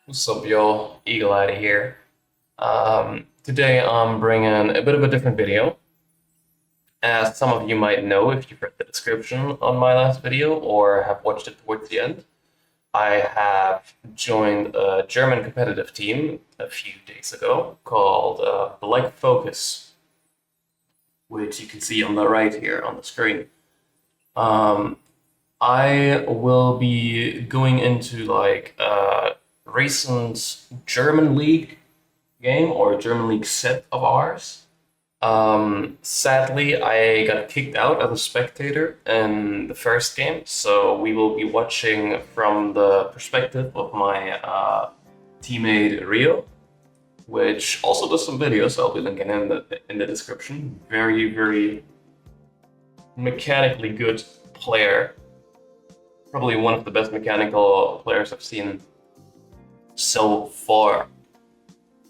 What's up, y'all? Eagle Eye here. Today I'm bringing a bit of a different video. As some of you might know if you've read the description on my last video or have watched it towards the end, I have joined a German competitive team a few days ago called Black Focus, which you can see on the right here on the screen. Um, I will be going into like a recent German league game or German league set of ours. Sadly, I got kicked out as a spectator in the first game, so we will be watching from the perspective of my teammate Rio, which also does some videos. I'll be linking in the description. Very, very mechanically good player. Probably one of the best mechanical players I've seen so far.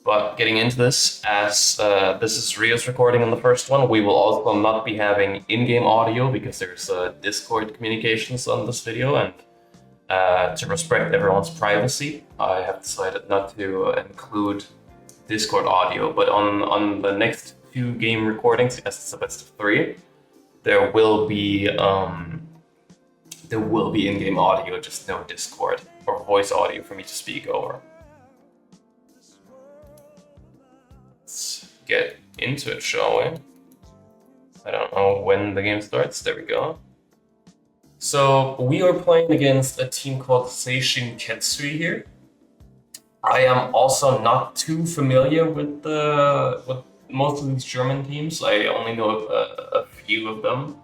But getting into this, as this is Rio's recording on the first one, we will also not be having in-game audio because there's Discord communications on this video, and to respect everyone's privacy, I have decided not to include Discord audio. But on the next two game recordings, as it's a best of three, there will be in-game audio, just no Discord or voice audio for me to speak over. Let's get into it, shall we? I don't know when the game starts. There we go. So we are playing against a team called Seishin Ketsui here. I am also not too familiar with most of these German teams. I only know a few of them.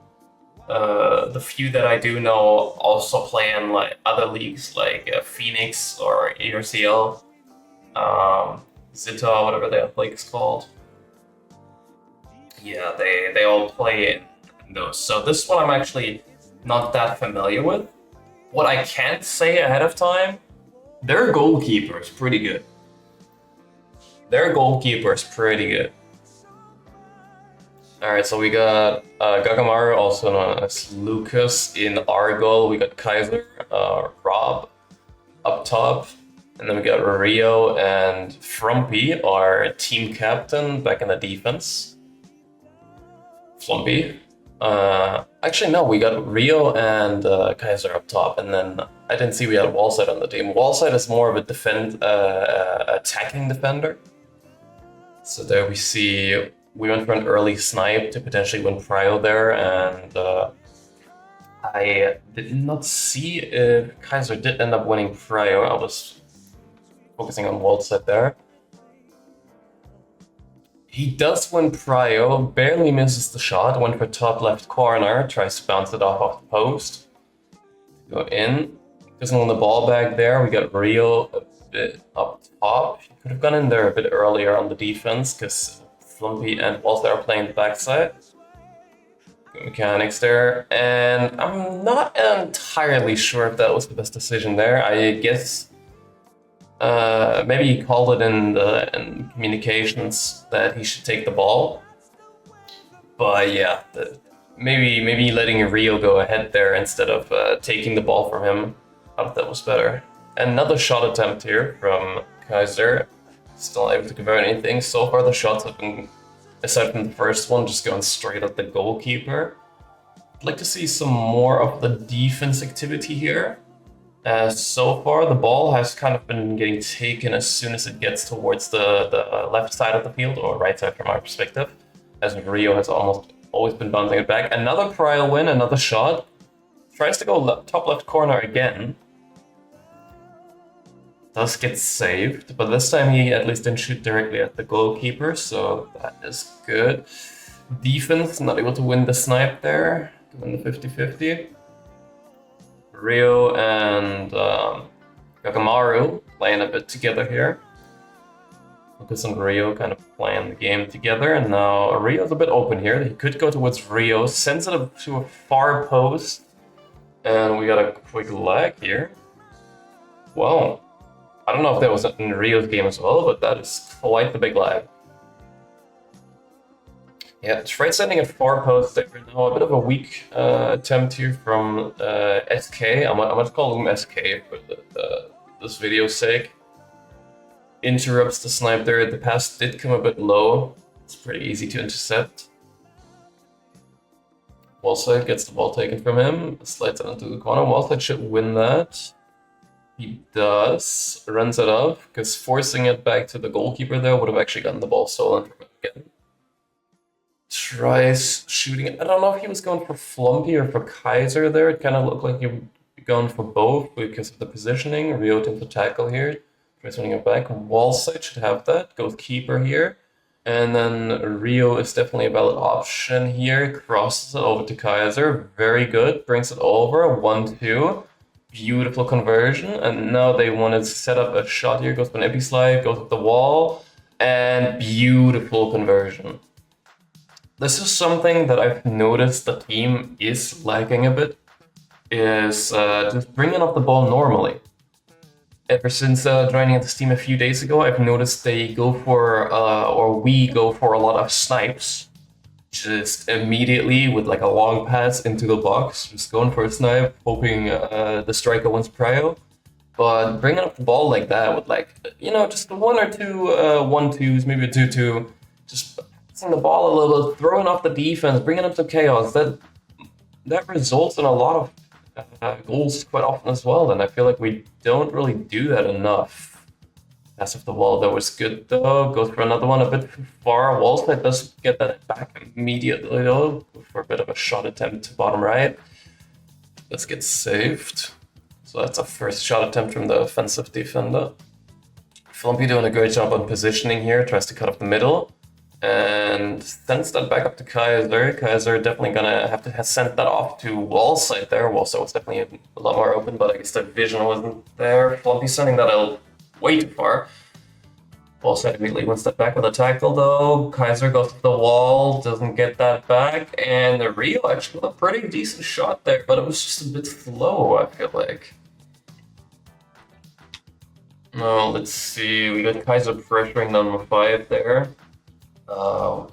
The few that I do know also play in like other leagues like Phoenix or ERCL. Zita, whatever that league is called. Yeah, they all play in those. So this one I'm actually not that familiar with. What I can't say ahead of time, their goalkeeper is pretty good. Alright, so we got Gagamaru, also known as Lucas, in our goal. We got Kaiser, Rob up top. And then we got Rio and Frumpy, our team captain, back in the defense. Flumpy. Actually, no, we got Rio and Kaiser up top, and then I didn't see we had Wallside on the team. Wallside is more of a attacking defender. So there we see we went for an early snipe to potentially win Prio there, and I did not see if Kaiser did end up winning Prio. I was focusing on Wallside there. He does win Prio, barely misses the shot, went for top left corner, tries to bounce it off the post. Go in, doesn't win the ball back there. We got Rio a bit up top. He could have gone in there a bit earlier on the defense because Flumpy and Wallside are playing the backside. Good mechanics there, and I'm not entirely sure if that was the best decision there. I guess maybe he called it in communications that he should take the ball. But yeah, maybe letting Rio go ahead there instead of taking the ball from him, I thought that was better. Another shot attempt here from Kaiser. Still able to convert anything. So far the shots have been, aside from the first one, just going straight at the goalkeeper. I'd like to see some more of the defense activity here. So far, the ball has kind of been getting taken as soon as it gets towards the left side of the field, or right side from our perspective, as Rio has almost always been bouncing it back. Another Prio win, another shot. Tries to go top left corner again. Does get saved, but this time he at least didn't shoot directly at the goalkeeper, so that is good. Defense, not able to win the snipe there, to win the 50-50. Rio and Gagamaru playing a bit together here. Lucas and Rio kind of playing the game together, and now Rio's a bit open here. He could go towards Rio, sends it to a far post, and we got a quick lag here. Wow. I don't know if that was in Rio's game as well, but that is quite the big lag. Yeah, trade sending at far post there now. A bit of a weak attempt here from SK. I'm gonna call him SK for this video's sake. interrupts the snipe there. The pass did come a bit low. It's pretty easy to intercept. Wallside gets the ball taken from him, slides it into the corner. Wallside should win that. He does. Runs it off, because forcing it back to the goalkeeper there would have actually gotten the ball stolen from him again. Tries shooting it. I don't know if he was going for Flumpy or for Kaiser there. It kind of looked like he would be going for both because of the positioning. Rio attempts to tackle here. Tries running it back. Wallside should have that. Goes keeper here. And then Rio is definitely a valid option here. Crosses it over to Kaiser. Very good. Brings it over. 1-2. Beautiful conversion. And now they want to set up a shot here. Goes for an empty slide. Goes up the wall. And beautiful conversion. This is something that I've noticed the team is lacking a bit. Is just bringing up the ball normally. Ever since joining this team a few days ago, I've noticed they go for, or we go for a lot of snipes. Just immediately with like a long pass into the box, just going for a snipe, hoping the striker wins prio. But bringing up the ball like that with like, just one or two 1-2s, maybe a 2-2, just passing the ball a little bit, throwing off the defense, bringing up some chaos, that results in a lot of goals quite often as well, and I feel like we don't really do that enough. Pass off the wall, that was good though. Goes for another one a bit too far. Wallside does get that back immediately though, for a bit of a shot attempt to bottom right. This gets saved. So that's a first shot attempt from the offensive defender. Flumpy doing a great job on positioning here, tries to cut off the middle. And sends that back up to Kaiser. Kaiser definitely gonna have to send that off to Wallside there. Wallside was definitely a lot more open, but I guess the vision wasn't there. Flumpy sending that out way too far. Wallside immediately wins that back with a tackle though. Kaiser goes to the wall, doesn't get that back, and Rio actually got a pretty decent shot there, but it was just a bit slow, I feel like. No, let's see. We got Kaiser pressuring number 5 there.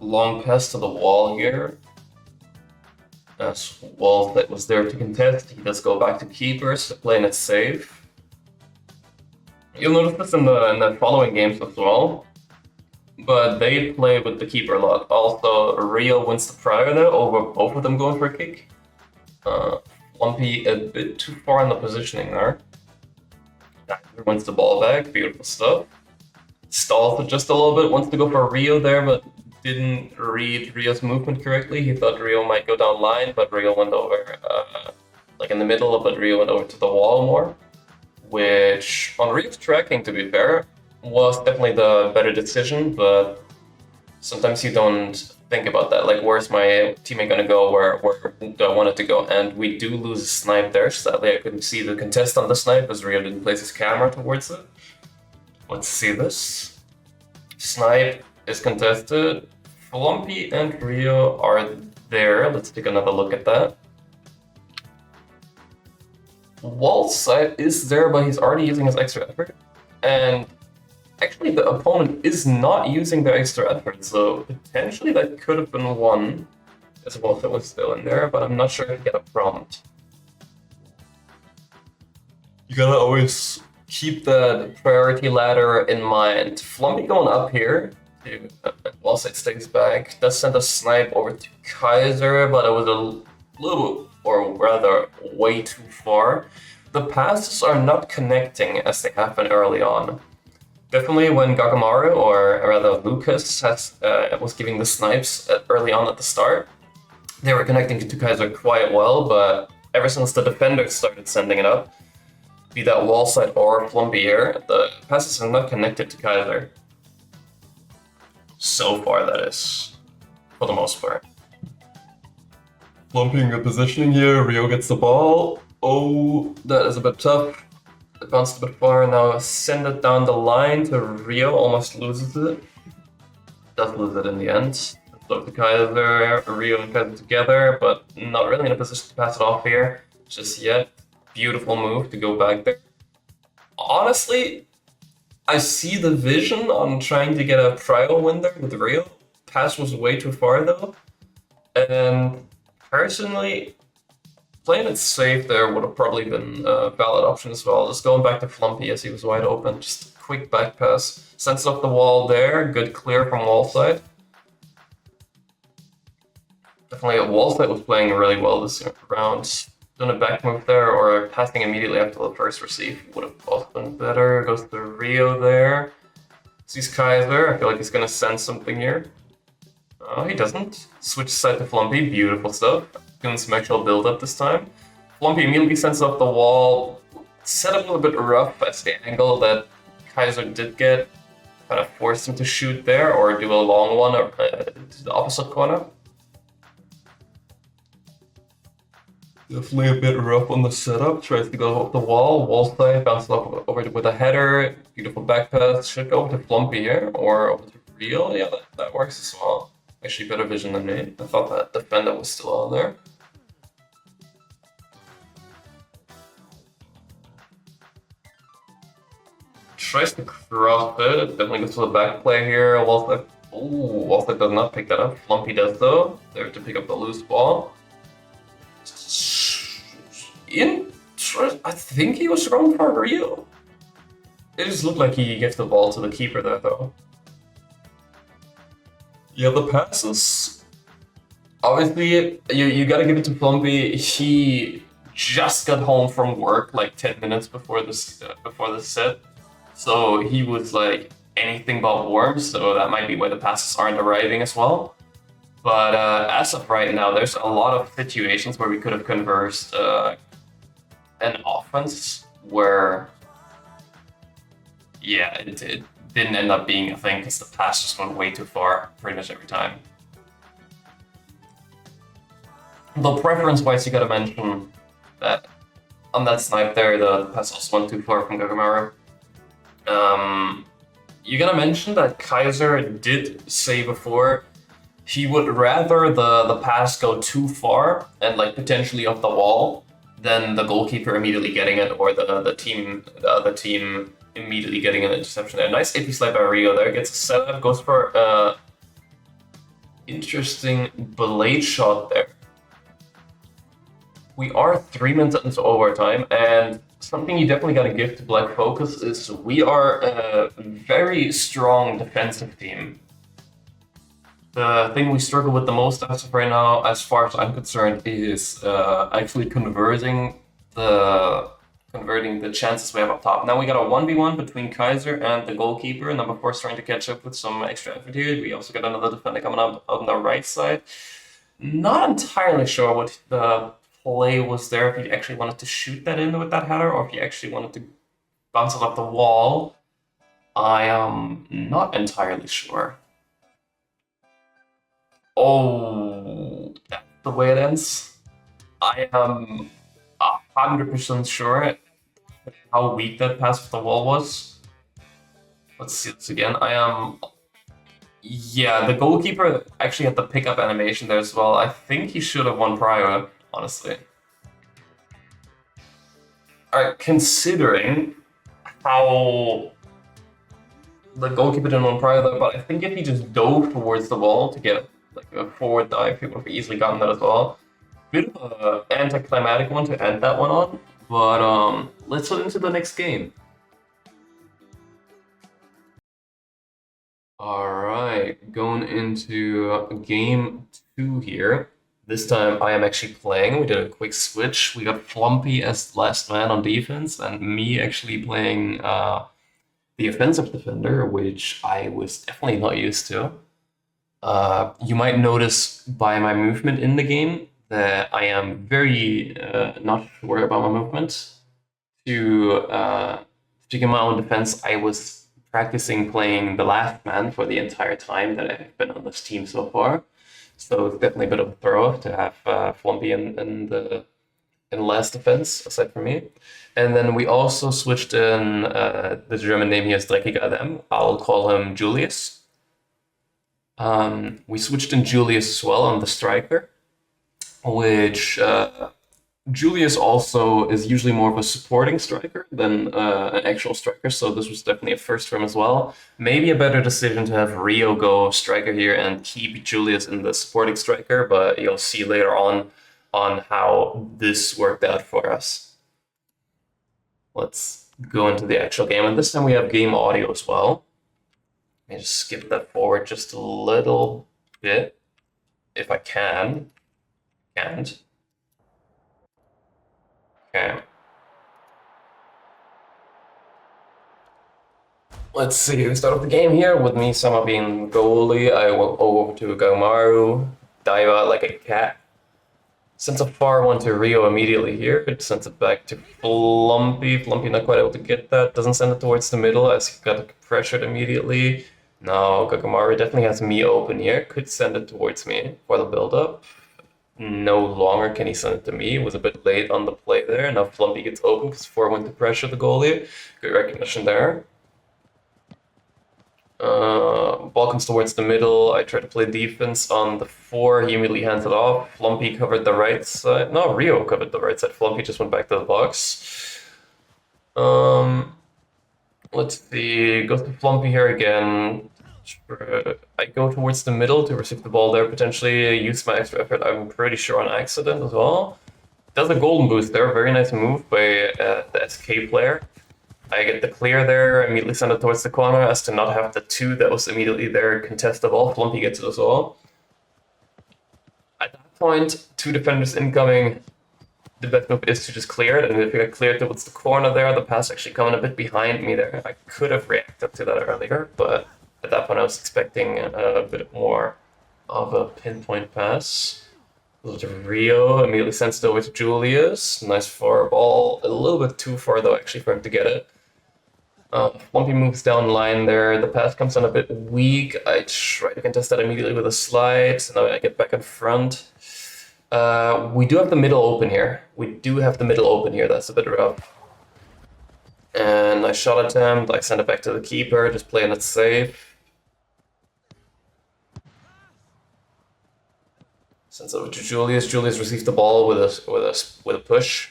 Long pass to the wall here. That's wall that was there to contest. He does go back to keepers, playing it safe. You'll notice this in the following games as well. But they play with the keeper a lot. Also, Rio wins the prio there over both of them going for a kick. Lumpy a bit too far in the positioning there. Kaiser wins the ball back. Beautiful stuff. Stalls it just a little bit, wants to go for Rio there, but didn't read Rio's movement correctly. He thought Rio might go down line, but Rio went over, like in the middle, but Rio went over to the wall more. Which, on Rio's tracking, to be fair, was definitely the better decision, but sometimes you don't think about that. Like, where's my teammate gonna go? Where do I want it to go? And we do lose a snipe there. Sadly, I couldn't see the contest on the snipe as Rio didn't place his camera towards it. Let's see this. Snipe is contested. Flumpy and Rio are there. Let's take another look at that. Wallside is there, but he's already using his extra effort. And actually the opponent is not using their extra effort, so potentially that could have been won as Wallside was still in there, but I'm not sure if he get a prompt. You gotta always keep the priority ladder in mind. Flumpy going up here, Wallside stays back, does send a snipe over to Kaiser, but it was a little, or rather, way too far. The passes are not connecting as they happen early on. Definitely when Gagamaru, or rather Lucas, was giving the snipes early on at the start, they were connecting to Kaiser quite well, but ever since the defenders started sending it up, be that Wallside or Flumpy here, the passes are not connected to Kaiser. So far, that is. For the most part. Flumpy in good positioning here, Rio gets the ball. Oh, that is a bit tough. It bounced a bit far, now send it down the line to Rio, almost loses it. Does lose it in the end. Look to Kaiser, Rio and Kaiser together, but not really in a position to pass it off here just yet. Beautiful move to go back there. Honestly, I see the vision on trying to get a prio win there with Rio. Pass was way too far though. And personally, playing it safe there would have probably been a valid option as well. Just going back to Flumpy as he was wide open. Just a quick back pass. Sends off the wall there. Good clear from wall side. Definitely wall side was playing really well this round. Done a back move there or passing immediately after the first receive would have both been better. Goes to Rio there. Sees Kaiser. I feel like he's going to send something here. Oh, he doesn't. Switch side to Flumpy. Beautiful stuff. Doing some actual build up this time. Flumpy immediately sends off the wall. Set up a little bit rough as the angle that Kaiser did get. Kind of forced him to shoot there or do a long one to the opposite corner. Definitely a bit rough on the setup. Tries to go off the wall. Wall side, bounces off over with a header. Beautiful back pass. Should go over to Flumpy here or over to Real. Yeah, that works as well. Actually, better vision than me. I thought that defender was still on there. Tries to cross it. Definitely goes to the back play here. Wallside does not pick that up. Flumpy does though. There to pick up the loose ball. I think he was wrong for Rio. It just looked like he gave the ball to the keeper there though. Yeah, the passes. Obviously, you gotta give it to Flumpy. He just got home from work like 10 minutes before this set, so he was like anything but warm. So that might be why the passes aren't arriving as well. But as of right now, there's a lot of situations where we could have conversed an offense where, yeah, it didn't end up being a thing because the pass just went way too far pretty much every time. Though preference-wise, you gotta mention that on that snipe there, the pass also went too far from Gagamaru. You gotta mention that Kaiser did say before he would rather the pass go too far and like potentially off the wall than the goalkeeper immediately getting it or the other team immediately getting an interception there. Nice AP slide by Rio there. Gets a setup, goes for interesting blade shot there. We are 3 minutes into overtime, and something you definitely got to give to Black Focus is we are a very strong defensive team. The thing we struggle with the most as of right now, as far as I'm concerned, is actually converting the chances we have up top. Now we got a 1v1 between Kaiser and the goalkeeper. Number 4 is trying to catch up with some extra effort here. We also got another defender coming up on the right side. Not entirely sure what the play was there, if he actually wanted to shoot that in with that header or if he actually wanted to bounce it off the wall. I am not entirely sure. Oh, that's the way it ends. I am 100% sure how weak that pass off the wall was. Let's see this again. Yeah, the goalkeeper actually had the pickup animation there as well. I think he should have won prior, honestly. Alright, considering how the goalkeeper didn't win prior though, but I think if he just dove towards the wall to get like a forward dive, he would have easily gotten that as well. Bit of an anticlimactic one to end that one on, but let's head into the next game. Alright, going into game 2 here. This time I am actually playing. We did a quick switch. We got Flumpy as last man on defense and me actually playing the offensive defender, which I was definitely not used to. You might notice by my movement in the game that I am very not sure about my movement. To get my own defense, I was practicing playing the last man for the entire time that I've been on this team so far. So it's definitely a bit of a throw-off to have Flumpy in last defense, aside from me. And then we also switched in the German name here is Dreckiger Adam. I'll call him Julius. We switched in Julius as well on the striker, which Julius also is usually more of a supporting striker than an actual striker, so this was definitely a first for him as well. Maybe a better decision to have Rio go striker here and keep Julius in the supporting striker, but you'll see later on on how this worked out for us. Let's go into the actual game, and this time we have game audio as well. Let me just skip that forward just a little bit, if I can. Can't. Okay. Let's see, we start off the game here with me, Sama being goalie. I will over to Gomaru, dive out like a cat. Sends a far one to Rio immediately here. It sends it back to Flumpy. Flumpy not quite able to get that. Doesn't send it towards the middle as he got pressured immediately. Now Gagamaru definitely has me open here. Could send it towards me for the build-up. No longer can he send it to me. It was a bit late on the play there. Now Flumpy gets open because 4 went to pressure the goalie. Good recognition there. Ball comes towards the middle. I try to play defense on the 4. He immediately hands it off. Flumpy covered the right side. No, Rio covered the right side. Flumpy just went back to the box. Let's see. Goes to Flumpy here again. I go towards the middle to receive the ball there. Potentially use my extra effort. I'm pretty sure on accident as well. Does a golden boost there. Very nice move by the SK player. I get the clear there, immediately send it towards the corner as to not have the 2 that was immediately there contest the ball. Flumpy gets it as well. At that point, 2 defenders incoming. The best move is to just clear it, and if you get cleared towards the corner there, the pass actually coming a bit behind me there. I could have reacted to that earlier, but at that point I was expecting a bit more of a pinpoint pass. To Rio, immediately sends it over to Julius. Nice far ball, a little bit too far though actually for him to get it. Flumpy moves down line there. The pass comes in a bit weak. I try to contest that immediately with a slide. So now I get back in front. We do have the middle open here. That's a bit rough. And I shot attempt. I send it back to the keeper, just playing it safe. Sends it over to Julius. Julius receives the ball with a push.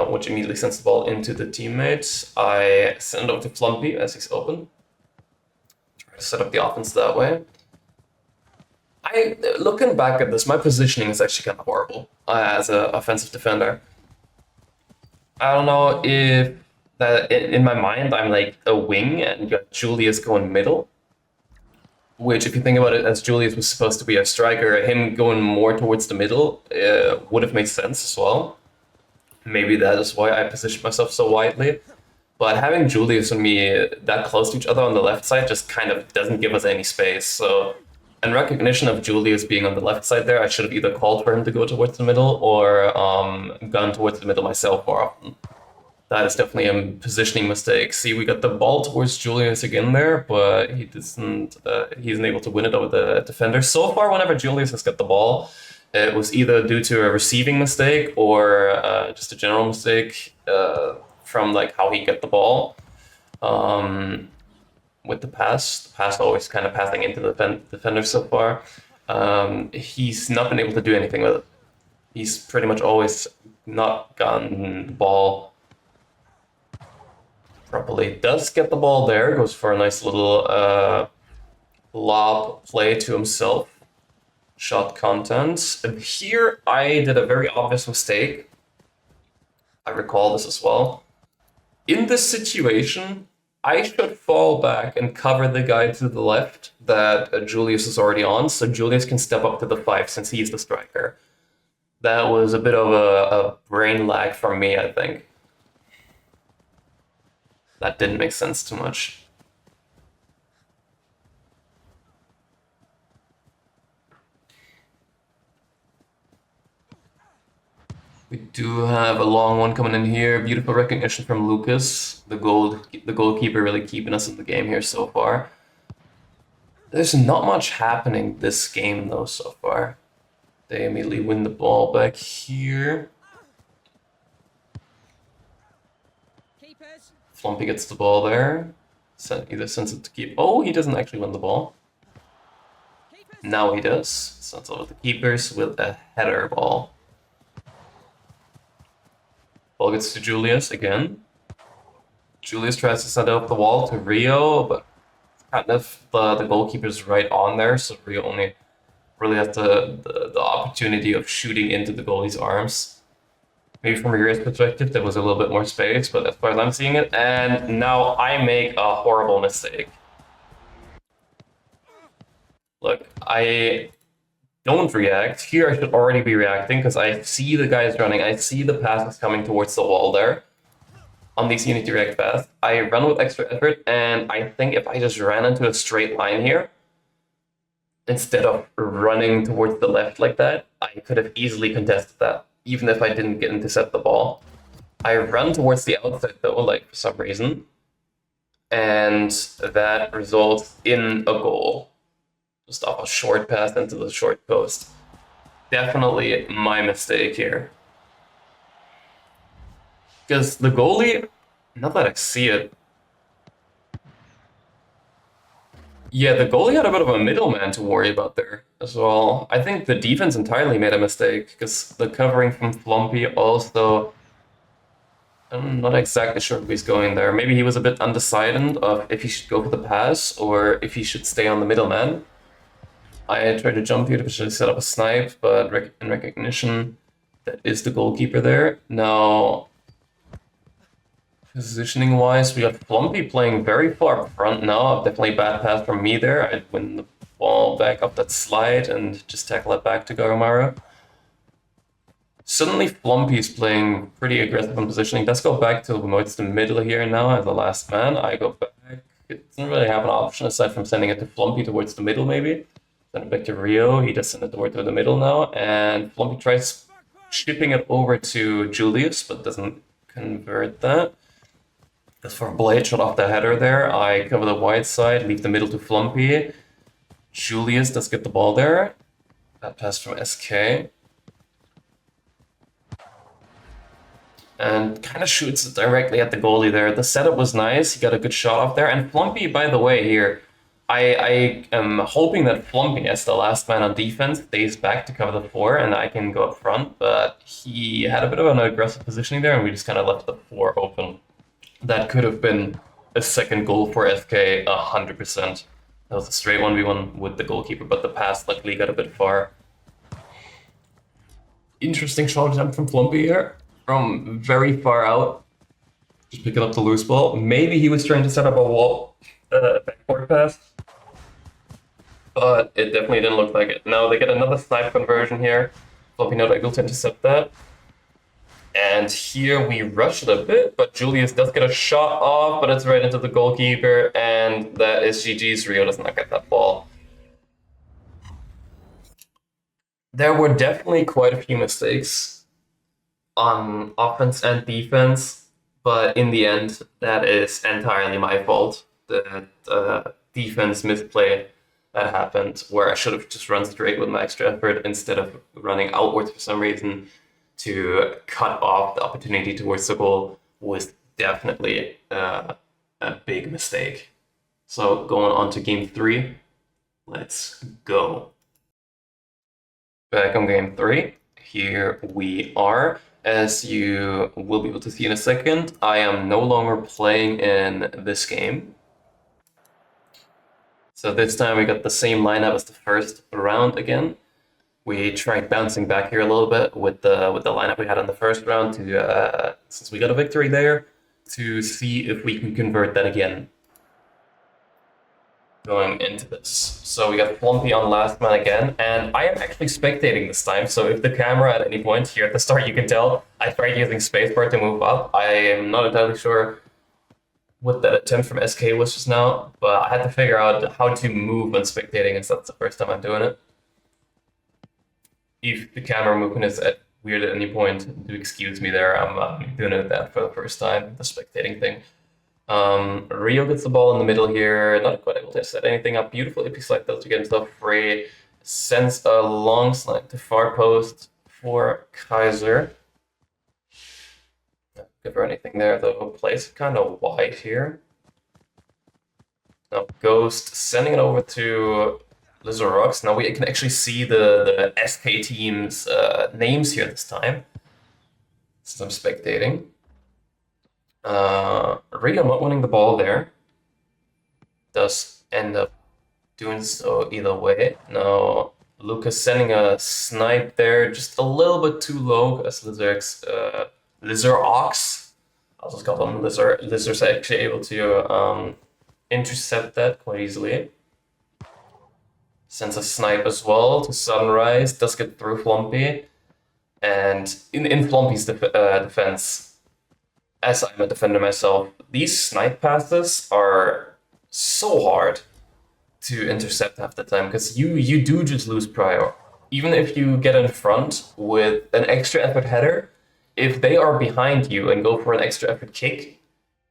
Which immediately sends the ball into the teammates. I send it over to Flumpy as he's open. Try to set up the offense that way. Looking back at this, my positioning is actually kind of horrible as an offensive defender. I don't know if that in my mind I'm like a wing and you got Julius going middle. Which, if you think about it, as Julius was supposed to be a striker, him going more towards the middle would have made sense as well. Maybe that is why I positioned myself so widely. But having Julius and me that close to each other on the left side just kind of doesn't give us any space. So in recognition of Julius being on the left side there, I should have either called for him to go towards the middle or gone towards the middle myself more often. That is definitely a positioning mistake. See, we got the ball towards Julius again there, but he isn't able to win it over the defender. So far, whenever Julius has got the ball, it was either due to a receiving mistake or just a general mistake from like how he got the ball with the pass. The pass always kind of passing into the defender so far. He's not been able to do anything with it. He's pretty much always not gotten the ball properly. Does get the ball there, goes for a nice little lob play to himself. Shot content. And here I did a very obvious mistake. I recall this as well. In this situation, I should fall back and cover the guy to the left that Julius is already on, so Julius can step up to the 5 since he's the striker. That was a bit of a brain lag for me, I think. That didn't make sense too much. We do have a long one coming in here. Beautiful recognition from Lucas. The goalkeeper really keeping us in the game here so far. There's not much happening this game though so far. They immediately win the ball back here. Flumpy gets the ball there. Either sends it to keep. Oh, he doesn't actually win the ball. Now he does. Sends over the keepers with a header ball. Ball gets to Julius again. Julius tries to send out the wall to Rio, but kind of the goalkeeper's right on there, so Rio only really has the opportunity of shooting into the goalie's arms. Maybe from Rio's perspective, there was a little bit more space, but as far as I'm seeing it, and now I make a horrible mistake. Look, I don't react. Here I should already be reacting because I see the guys running. I see the passes coming towards the wall there. On these you need to react fast. I run with extra effort, and I think if I just ran into a straight line here, instead of running towards the left like that, I could have easily contested that, even if I didn't get intercept the ball. I run towards the outside though, like for some reason, and that results in a goal. Just off a short pass into the short post. Definitely my mistake here. Because the goalie, not that I see it. Yeah, the goalie had a bit of a middleman to worry about there as well. I think the defense entirely made a mistake because the covering from Flompy also. I'm not exactly sure if he's going there. Maybe he was a bit undecided of if he should go for the pass or if he should stay on the middleman. I tried to jump here to potentially set up a snipe, but in recognition, that is the goalkeeper there. Now, positioning-wise, we got Flumpy playing very far up front now. Definitely bad pass from me there. I'd win the ball back up that slide and just tackle it back to Garumaru. Suddenly, Flumpy's playing pretty aggressive in positioning. Let's go back to towards the middle here now as the last man. I go back. It doesn't really have an option aside from sending it to Flumpy towards the middle, maybe. Send it back to Rio. He does send it toward the middle now, and Flumpy tries shipping it over to Julius, but doesn't convert that. As for Blade, shot off the header there. I cover the wide side, leave the middle to Flumpy. Julius does get the ball there. That pass from SK. And kind of shoots it directly at the goalie there. The setup was nice. He got a good shot off there. And Flumpy, by the way, here, I am hoping that Flumpy, as the last man on defense, stays back to cover the 4 and I can go up front. But he had a bit of an aggressive positioning there and we just kind of left the 4 open. That could have been a second goal for FK 100%. That was a straight 1v1 with the goalkeeper, but the pass luckily got a bit far. Interesting shot attempt from Flumpy here. From very far out. Just picking up the loose ball. Maybe he was trying to set up a wall backboard pass. But it definitely didn't look like it. Now they get another snipe conversion here. Flumpy not able to intercept that. And here we rush it a bit, but Julius does get a shot off, but it's right into the goalkeeper, and that is GG's. Rio does not get that ball. There were definitely quite a few mistakes on offense and defense, but in the end, that is entirely my fault. The defense misplay that happened, where I should have just run straight with my extra effort instead of running outwards for some reason to cut off the opportunity towards the goal, was definitely a big mistake. So going on to game 3, let's go. Back on game 3, here we are. As you will be able to see in a second, I am no longer playing in this game. So this time we got the same lineup as the first round again. We tried bouncing back here a little bit with the lineup we had in the first round to since we got a victory there, to see if we can convert that again going into this. So we got Flumpy on last man again, and I am actually spectating this time. So if the camera at any point here at the start, you can tell I tried using spacebar to move up. I am not entirely sure what that attempt from SK was just now, but I had to figure out how to move when spectating, and that's the first time I'm doing it. If the camera movement is weird at any point, do excuse me there. I'm doing it that for the first time, the spectating thing. Rio gets the ball in the middle here, not quite able to set anything up. Beautiful ippy like those to get himself free. Sends a long snipe to far post for Kaiser. Not good for anything there though. Plays kind of wide here. Now Ghost sending it over to Lizarux. Now we can actually see the SK team's names here this time, since I'm spectating. Rio not winning the ball there. Does end up doing so either way. Now Lucas sending a snipe there, just a little bit too low as Lizard Ox. I'll just call him Lizard. Lizard's actually able to intercept that quite easily. Sends a snipe as well to Sunrise, does get through Flumpy. And in Flumpy's defense, as I'm a defender myself, these snipe passes are so hard to intercept half the time, because you do just lose prio. Even if you get in front with an extra effort header, if they are behind you and go for an extra effort kick,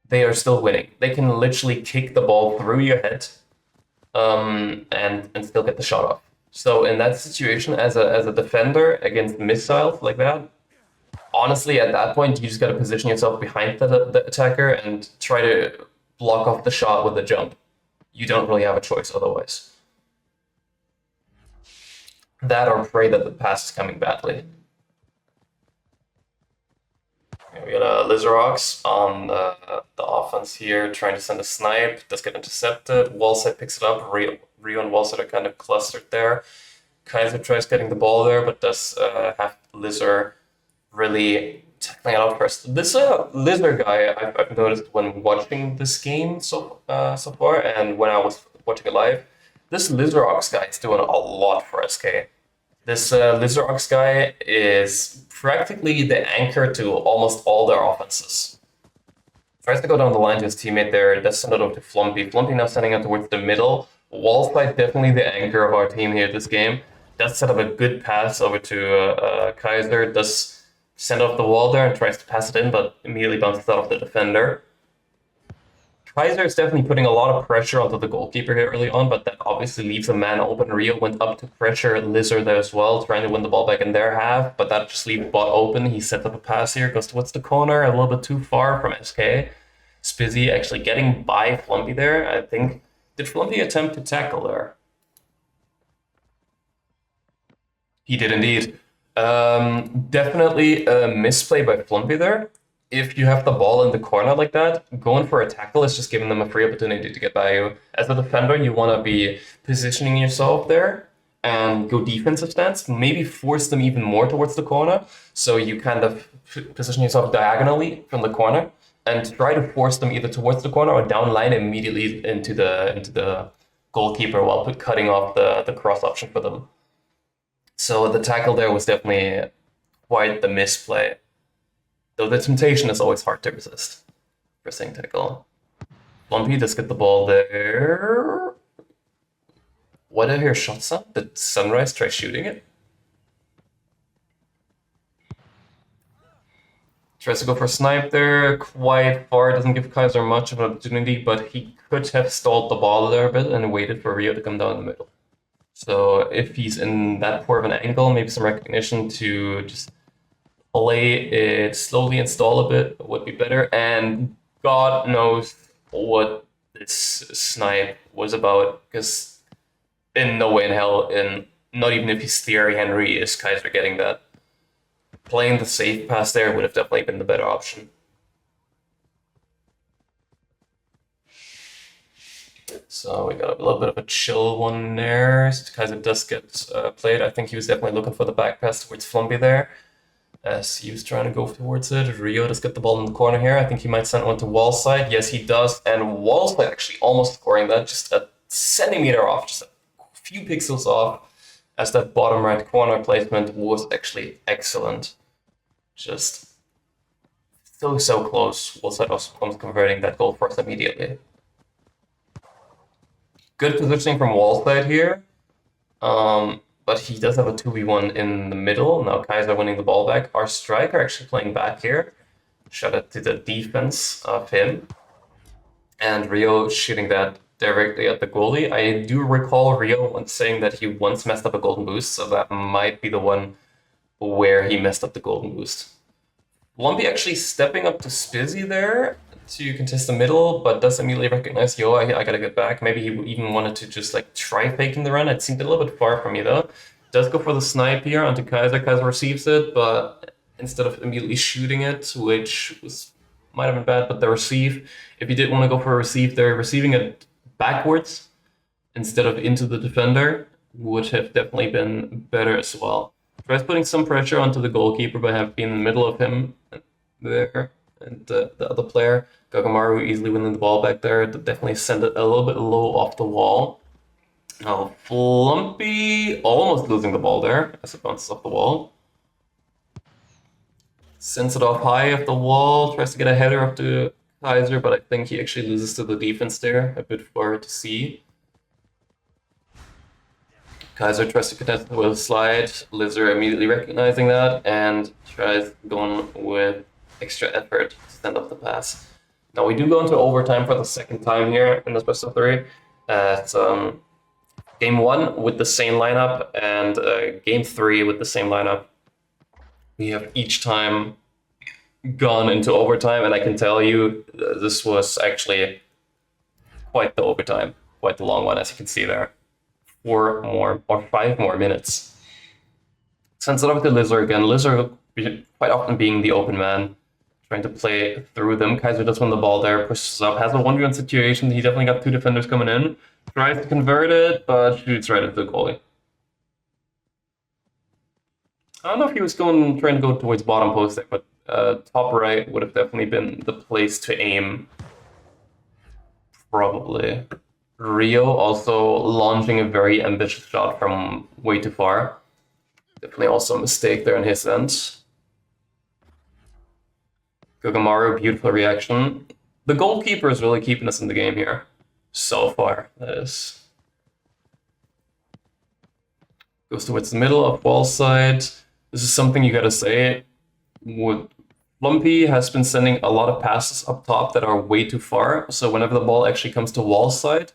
they are still winning. They can literally kick the ball through your head and still get the shot off. So in that situation, as a defender against missiles like that, honestly, at that point, you just got to position yourself behind the attacker and try to block off the shot with a jump. You don't really have a choice otherwise. That or pray that the pass is coming badly. Okay, we got a Lizardox on the offense here, trying to send a snipe. Does get intercepted. Wallside picks it up. Rio and Wallside are kind of clustered there. Kaiser tries getting the ball there, but does have Lizard really tackling it out first. This Lizard guy I've noticed when watching this game so far, and when I was watching it live, this Lizardox guy is doing a lot for SK. This Lizardox guy is practically the anchor to almost all their offenses. Tries to go down the line to his teammate there, does send it over to Flumpy. Flumpy now sending it towards the middle. Wallside definitely the anchor of our team here this game. Does set up a good pass over to Kaiser, does send off the wall there and tries to pass it in, but immediately bounces out of the defender. Kaiser is definitely putting a lot of pressure onto the goalkeeper here early on, but that obviously leaves a man open. Rio went up to pressure Lizard there as well, trying to win the ball back in their half, but that just leaves bot open. He sets up a pass here, goes towards the corner, a little bit too far from SK. Spizzy actually getting by Flumpy there, I think. Did Flumpy attempt to tackle there? He did indeed. Definitely a misplay by Flumpy there. If you have the ball in the corner like that, going for a tackle is just giving them a free opportunity to get by you. As a defender, you want to be positioning yourself there and go defensive stance, maybe force them even more towards the corner. So you kind of position yourself diagonally from the corner and try to force them either towards the corner or down line immediately into the goalkeeper while cutting off the cross option for them. So the tackle there was definitely quite the misplay. Though the temptation is always hard to resist. Pressing tackle. Flumpy does get the ball there. What did I hear shots up? Did Sunrise try shooting it? Tries to go for a snipe there, quite far, doesn't give Kaiser much of an opportunity, but he could have stalled the ball there a bit and waited for Rio to come down the middle. So if he's in that poor of an angle, maybe some recognition to just play it slowly and stall a bit would be better. And God knows what this snipe was about, because in no way in hell, not even if he's Thierry Henry, is Kaiser getting that. Playing the safe pass there would have definitely been the better option. So we got a little bit of a chill one there. Kaiser does get played. I think he was definitely looking for the back pass towards Flumpy there, as he was trying to go towards it. Rio does get the ball in the corner here. I think he might send one to Wallside. Yes, he does. And Wallside actually almost scoring that, just a centimeter off, just a few pixels off, as that bottom right corner placement was actually excellent. Just so close. Wallside was almost converting that goal for us immediately. Good positioning from Wallside here. But he does have a 2v1 in the middle. Now Kaiser winning the ball back. Our striker actually playing back here. Shout out to the defense of him. And Rio shooting that directly at the goalie. I do recall Rio once saying that he once messed up a golden boost, so that might be the one where he messed up the golden boost. Lumpy actually stepping up to Spizzy there to contest the middle, but does immediately recognize, yo, I gotta get back. Maybe he even wanted to just like try faking the run. It seemed a little bit far from me though. Does go for the snipe here onto Kaiser. Kaiser receives it, but instead of immediately shooting it, which might have been bad, but the receive, if you did want to go for a receive, they're receiving it backwards instead of into the defender. would have definitely been better as well. Tries putting some pressure onto the goalkeeper by having been in the middle of him there, and the other player, Gagamaru, easily winning the ball back there. Definitely sent it a little bit low off the wall. Now Flumpy almost losing the ball there as it bounces off the wall. Sends it off high off the wall, tries to get a header up to Kaiser, but I think he actually loses to the defense there, a bit far to see. Kaiser tries to contest with a slide, Lizard immediately recognizing that, and tries going with extra effort to send up the pass. Now we do go into overtime for the second time here in this best of three. At game 1 with the same lineup and game 3 with the same lineup. We have each time gone into overtime, and I can tell you this was actually quite the overtime, quite the long one, as you can see there. 4 more or 5 more minutes. Sends it over to Lizard again. Lizard quite often being the open man, trying to play through them. Kaiser does win the ball there, pushes up, has a 1v1 situation. He definitely got 2 defenders coming in. Tries to convert it, but shoots right into the goalie. I don't know if he was trying to go towards bottom post there, but top right would have definitely been the place to aim. Probably. Rio also launching a very ambitious shot from way too far. Definitely also a mistake there on his end. Gogamaru, beautiful reaction. The goalkeeper is really keeping us in the game here. So far, that is. Goes towards the middle of wall side. This is something you gotta say. Lumpy has been sending a lot of passes up top that are way too far. So whenever the ball actually comes to wall side,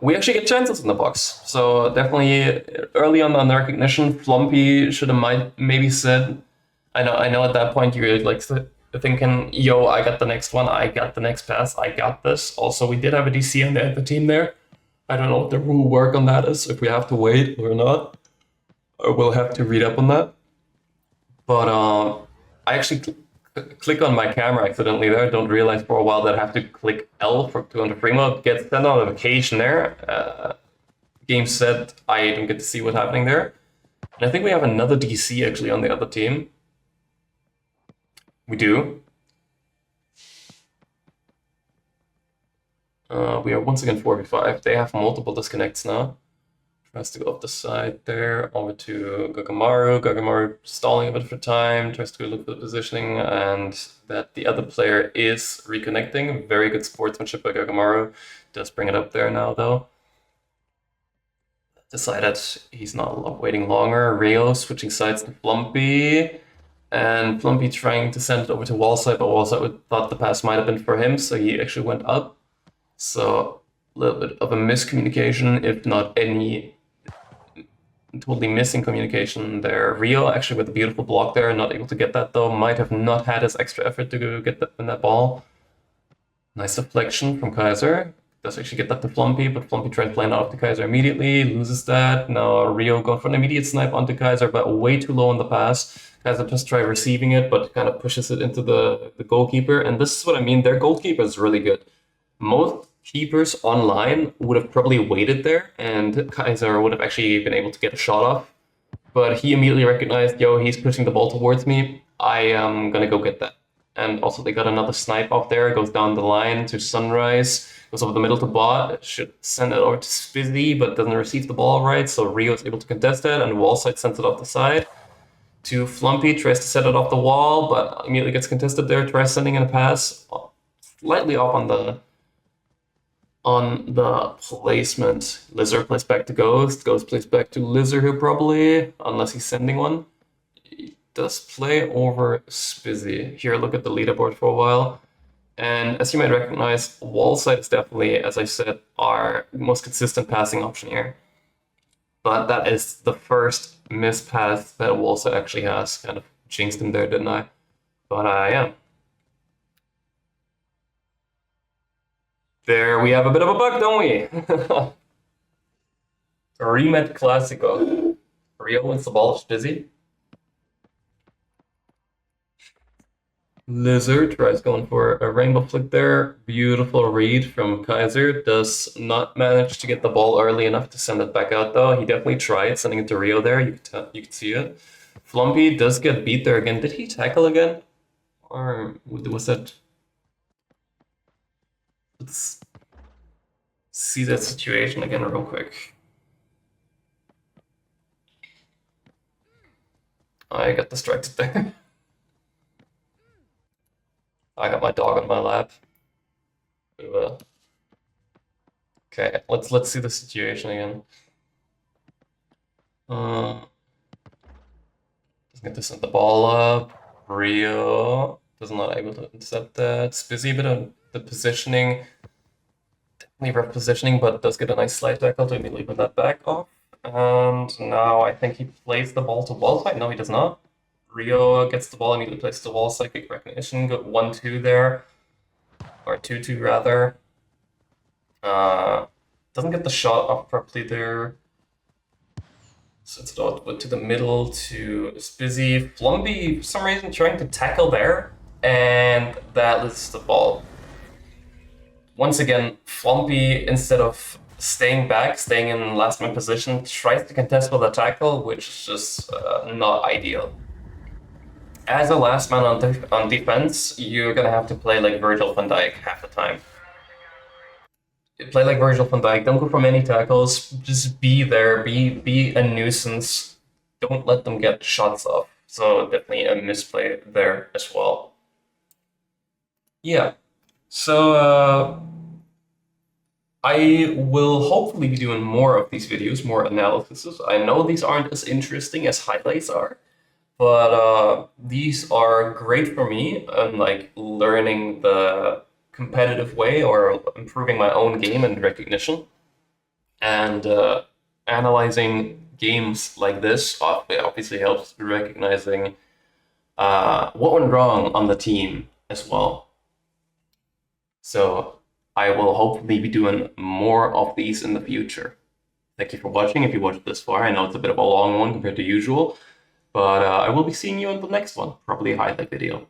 we actually get chances in the box. So definitely early on the recognition, Flumpy should have maybe said, I know at that point you're like thinking, yo, I got the next one, I got the next pass, I got this. Also, we did have a DC on the team there. I don't know what the rule work on that is, if we have to wait or not. Or we'll have to read up on that. But I actually click on my camera accidentally there. Don't realize for a while that I have to click L to go into free mode. Get sent notification there. Game set, I don't get to see what's happening there. And I think we have another DC actually on the other team. We do. We are once again 4v5. They have multiple disconnects now. Tries to go up the side there, over to Gagamaru. Gagamaru stalling a bit for time, tries to look for the positioning, and that the other player is reconnecting. Very good sportsmanship by Gagamaru. Does bring it up there now, though. Decided he's not waiting longer. Rio switching sides to Flumpy. And Flumpy trying to send it over to Wallside, but Wallside thought the pass might have been for him, so he actually went up. So a little bit of a miscommunication, if not any totally missing communication there. Rio actually with a beautiful block there, not able to get that though. Might have not had his extra effort to get that ball. Nice deflection from Kaiser. Does actually get that to Flumpy, but Flumpy tries playing out to Kaiser immediately, loses that. Now Rio going for an immediate snipe onto Kaiser, but way too low on the pass. Kaiser just try receiving it, but kind of pushes it into the goalkeeper. And this is what I mean, their goalkeeper is really good. Most keepers online would have probably waited there, and Kaiser would have actually been able to get a shot off. But he immediately recognized, yo, he's pushing the ball towards me. I am gonna go get that. And also they got another snipe off there, goes down the line to Sunrise, goes over the middle to Bot, should send it over to Spizzy, but doesn't receive the ball right, so Rio is able to contest it, and Wallside sends it off the side. To Flumpy, tries to set it off the wall, but immediately gets contested there, tries sending in a pass, slightly off on the placement. Lizard plays back to Ghost plays back to Lizard here probably, unless he's sending one. He does play over Spizzy. Here, look at the leaderboard for a while. And as you might recognize, Wallside is definitely, as I said, our most consistent passing option here. But that is the first missed pass that Wallside actually has. Kind of jinxed him there, didn't I? But yeah. There we have a bit of a bug, don't we? Rematch Classico. Rio wins the ball, Spizzy. Lizard tries going for a rainbow flick there. Beautiful read from Kaiser. Does not manage to get the ball early enough to send it back out though. He definitely tried sending it to Rio there. You could see it. Flumpy does get beat there again. Did he tackle again? Or was that... Let's see that situation again real quick. I got distracted there. I got my dog on my lap. Okay, let's see the situation again. Doesn't get to send the ball up. Rio does not able to intercept that. It's busy a bit on the positioning. Definitely rough positioning, but does get a nice slide tackle to immediately put that back off. And now I think he plays the ball to wall side. No, he does not. Rio gets the ball, immediately plays to wall side, quick recognition. Got 1-2 there. Or 2-2 rather. Doesn't get the shot off properly there. Sets it out to the middle to Spizzy. Flumpy, for some reason, trying to tackle there, and that leads to the ball. Once again, Flumpy, instead of staying back, staying in last man position, tries to contest with a tackle, which is just not ideal. As a last man on defense, you're gonna have to play like Virgil van Dijk half the time. Play like Virgil van Dijk. Don't go for many tackles. Just be there. Be a nuisance. Don't let them get shots off. So definitely a misplay there as well. Yeah. So I will hopefully be doing more of these videos, more analysis. I know these aren't as interesting as highlights are, but these are great for me and like learning the competitive way or improving my own game and recognition, and analyzing games like this obviously helps recognizing what went wrong on the team as well. So I will hopefully be doing more of these in the future. Thank you for watching. If you watched this far, I know it's a bit of a long one compared to usual, but I will be seeing you on the next one, probably a highlight video.